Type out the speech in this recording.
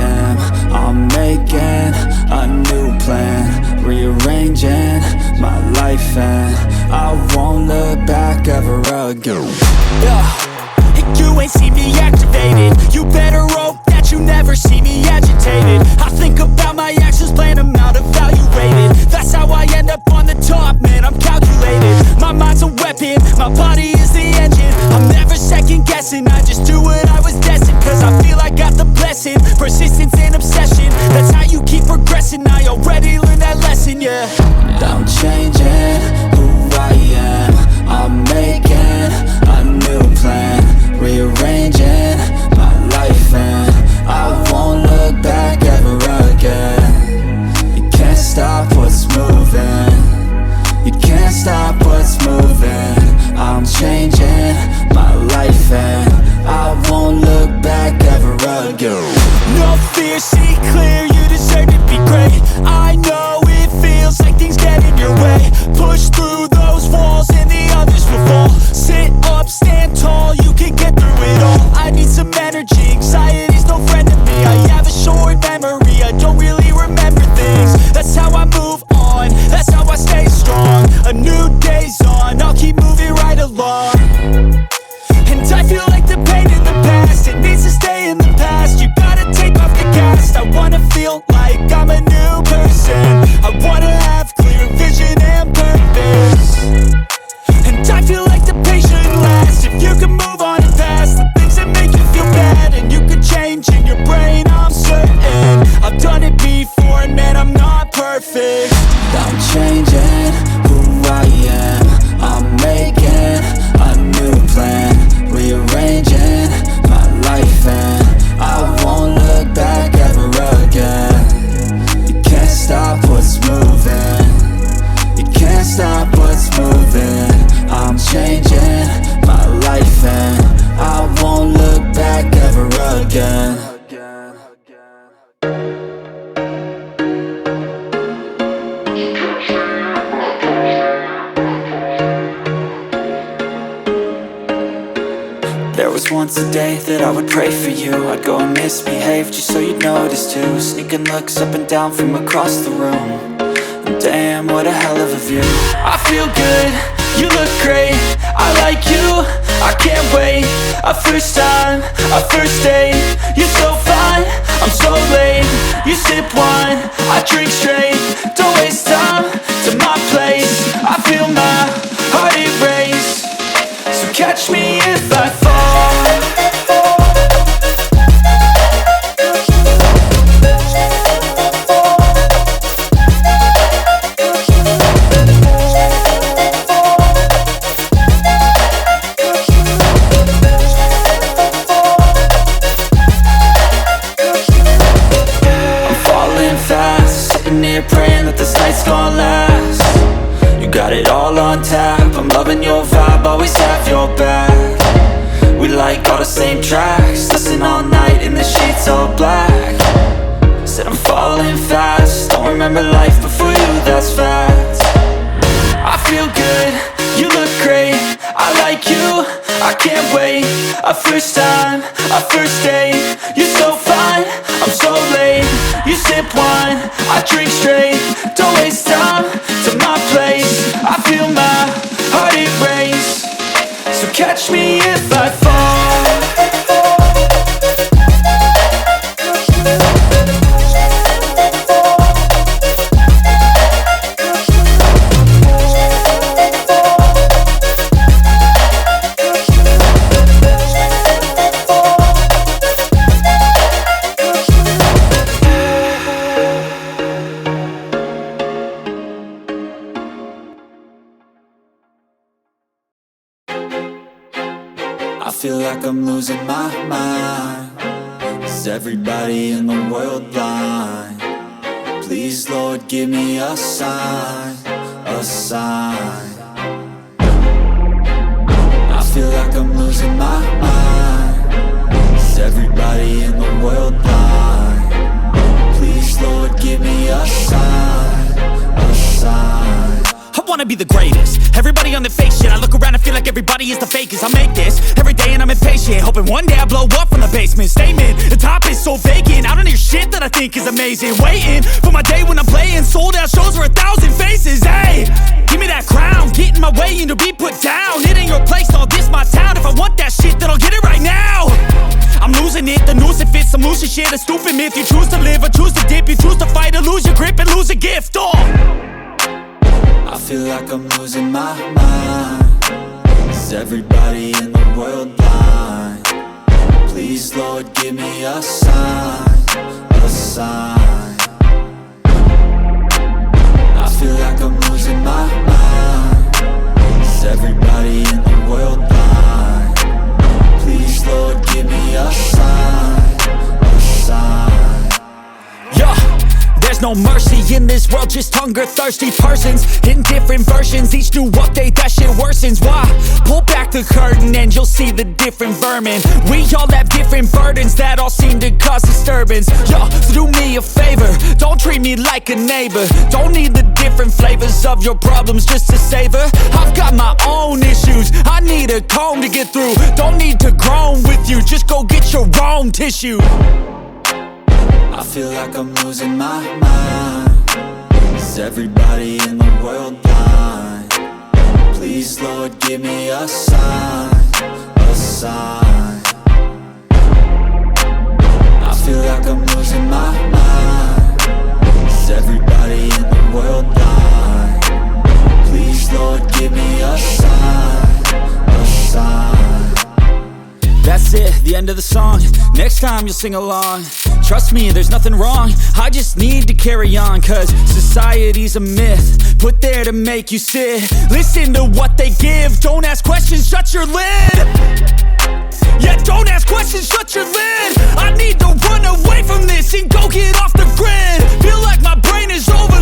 am. I'm making a new plan, rearranging my life, and I won't look back ever again. You ain't see me activated. You better hope that you never see me agitated. I think about my actions, plan them out, evaluated. That's how I end up on the top, man, I'm calculated. My mind's a weapon, my body is the engine. I'm never second guessing, I just do what I was destined. Cause I feel I got the blessing, persistence and obsession. That's how you keep progressing, I already learned that lesson, yeah. I'm changing who I am. I'm making a new plan, rearranging my life, and I won't look back ever again. You can't stop what's moving. You can't stop what's moving. I'm changing my life, and I won't look back ever again. No fear, see clear, you deserve to be great. I know it feels like things get in your way. Push through those walls and the others will fall. Sit up, stand tall, you can get through it all. I need some energy, anxiety's no friend to me. I have a short memory, I don't really remember things. That's how I move on, that's how I stay strong. A new day's on, I'll keep moving right along. And I feel like the pain in the past, it needs to stay in the past. You gotta take off the cast. I wanna feel like I'm a new person. I wanna have clear vision and purpose. And I feel like the pain shouldn't last. If you can move on and past the things that make you feel bad, and you can change in your brain, I'm certain. I've done it before, and man, I'm not perfect. I'm changing who I am. I'm making a new plan, rearranging my life, and I won't look back ever again. You can't stop what's moving. You can't stop what's moving. I'm changing my life, and I won't look back ever again. There was once a day that I would pray for you. I'd go and misbehave just so you'd notice too. Sneaking looks up and down from across the room. And damn, what a hell of a view. I feel good, you look great, I like you, I can't wait. A first time, a first date, you're so fine, I'm so late. You sip wine, I drink straight, don't waste time to my place. I feel my heart erase, so catch me if I fall. Praying that this night's gonna last. You got it all on tap, I'm loving your vibe, always have your back. We like all the same tracks, listen all night in the sheets all black. Said I'm falling fast, don't remember life before you, that's fact. I feel good, you look great, I like you, I can't wait. A first time, a first date, you're so fine, I'm so late. You sip wine, I drink straight, don't waste time to my place. I feel my heart erase, so catch me if I fall. I feel like I'm losing my mind. Is everybody in the world blind? Please, Lord, give me a sign, a sign. I feel like I'm losing my mind. Is everybody in the world blind? Please, Lord, give me a sign, a sign. I wanna be the greatest. Everybody on the fake shit, I look around and feel like everybody is the fakest. I make this every day and I'm impatient, hoping one day I blow up from the basement. Statement, the top is so vacant, I don't hear shit that I think is amazing. Waiting for my day when I'm playing sold out shows for 1,000 faces. Hey, give me that crown, get in my way and to be put down. It ain't your place, no, this my town. If I want that shit, then I'll get it right now. I'm losing it, the noose it fits, some loose shit, a stupid myth. You choose to live or choose to dip, you choose to fight or lose your grip and lose a gift. Oh, I feel like I'm losing my mind. Is everybody in the world blind? Please, Lord, give me a sign, a sign. I feel like I'm losing my mind. Is everybody in the world blind? Please, Lord, give me a sign, a sign. yeah. There's no mercy in this world, just hunger-thirsty persons in different versions. Each new update, that shit worsens. Why? Pull back the curtain and you'll see the different vermin. We all have different burdens that all seem to cause disturbance. Yo, so do me a favor, don't treat me like a neighbor. Don't need the different flavors of your problems just to savor. I've got my own issues, I need a comb to get through. Don't need to groan with you, just go get your own tissue. I feel like I'm losing my mind. Is everybody in the world blind? Please, Lord, give me a sign, a sign. I feel like I'm losing my mind. Is everybody in the world blind? Please, Lord, give me a sign, a sign. That's it, the end of the song. Next time you'll sing along. Trust me, there's nothing wrong, I just need to carry on. Cause society's a myth, put there to make you sit. Listen to what they give, don't ask questions, shut your lid. Yeah, don't ask questions, shut your lid. I need to run away from this and go get off the grid. Feel like my brain is over